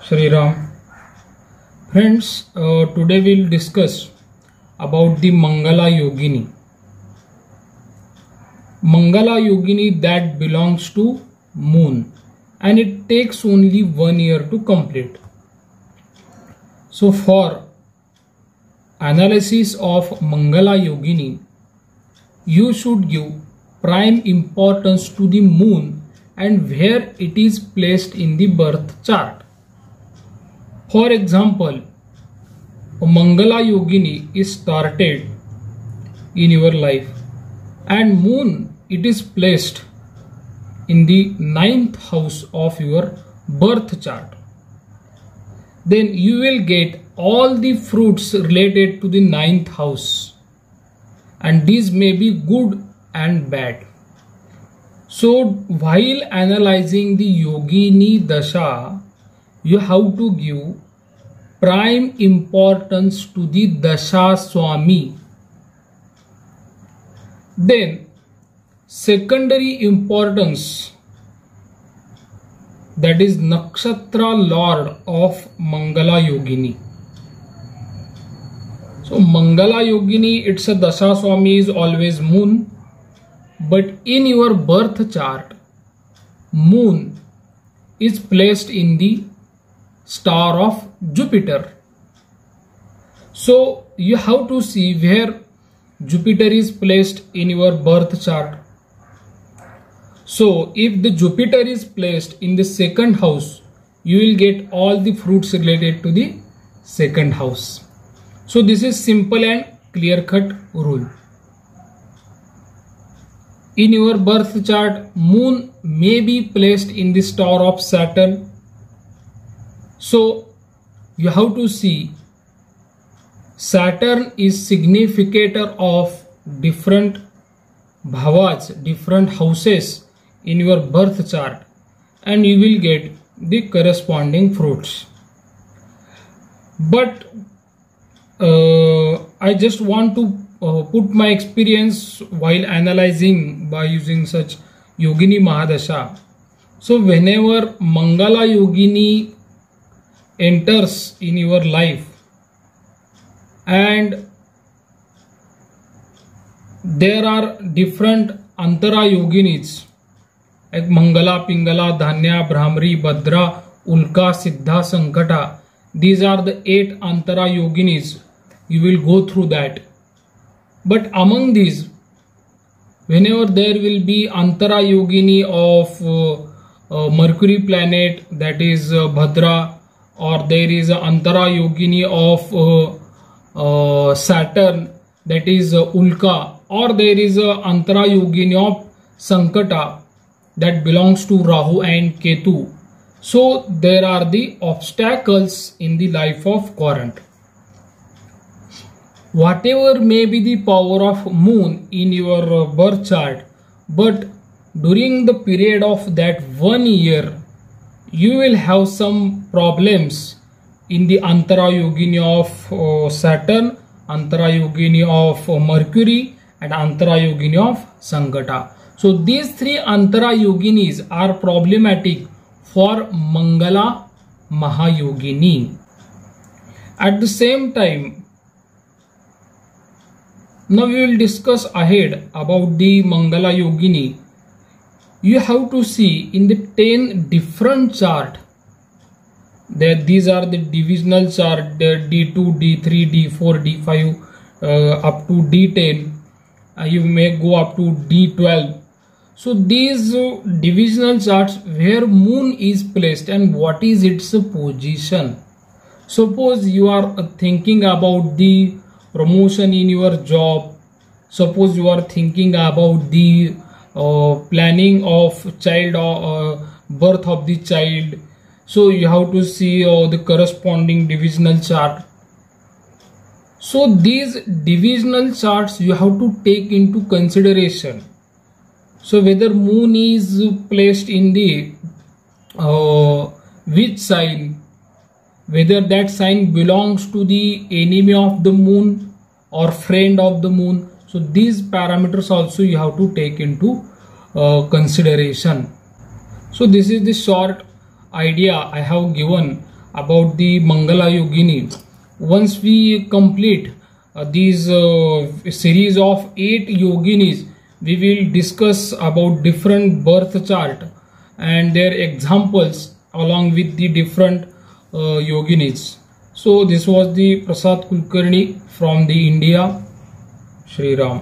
Shri Ram. Friends, today we'll discuss about the Mangala Yogini. Mangala Yogini that belongs to moon, and it takes only 1 year to complete. So for analysis of Mangala Yogini, you should give prime importance to the moon and where it is placed in the birth chart. For example, a Mangala Yogini is started in your life and moon it is placed in the 9th house of your birth chart. Then you will get all the fruits related to the 9th house, and these may be good and bad. So while analyzing the Yogini Dasha, you have to give prime importance to the Dasha Swami. Then secondary importance, that is Nakshatra Lord of Mangala Yogini. So Mangala Yogini, it's a Dasha Swami is always moon, but in your birth chart, moon is placed in the star of Jupiter. So you have to see where Jupiter is placed in your birth chart. So if the Jupiter is placed in the 2nd house, you will get all the fruits related to the 2nd house. So this is simple and clear-cut rule. In your birth chart, moon may be placed in the star of Saturn. So you have to see Saturn is significator of different bhavas, different houses in your birth chart, and you will get the corresponding fruits. But I just want to put my experience while analyzing by using such Yogini Mahadasha. So whenever Mangala Yogini enters in your life and there are different Antara Yoginis like Mangala, Pingala, Dhanya, Brahmari, Bhadra, Ulka, Siddha, Sankata. These are the 8 Antara Yoginis. You will go through that. But among these, whenever there will be Antara Yogini of Mercury planet, that is Bhadra, or there is Antara Yogini of Saturn, that is Ulka, or there is Antara Yogini of Sankata that belongs to Rahu and Ketu. So there are the obstacles in the life of current. Whatever may be the power of moon in your birth chart, but during the period of that 1 year, you will have some problems in the Antara Yogini of Saturn, Antara Yogini of Mercury, and Antara Yogini of Sankata. So these 3 Antara Yoginis are problematic for Mangala Mahayogini. At the same time, now we will discuss ahead about the Mangala Yogini. You have to see in the 10 different chart that these are the divisional chart, the D2, D3, D4, D5 up to D10. You may go up to D12. So these divisional charts where moon is placed and what is its position. Suppose you are thinking about the promotion in your job. Suppose you are thinking about the planning of child birth of the child. So you have to see the corresponding divisional chart. So these divisional charts you have to take into consideration. So whether moon is placed in the which sign, whether that sign belongs to the enemy of the moon or friend of the moon. So these parameters also you have to take into consideration. So this is the short idea I have given about the Mangala Yogini. Once we complete these series of 8 yoginis, we will discuss about different birth chart and their examples along with the different yoginis. So this was the Prasad Kulkarni from the India. Shri Ram.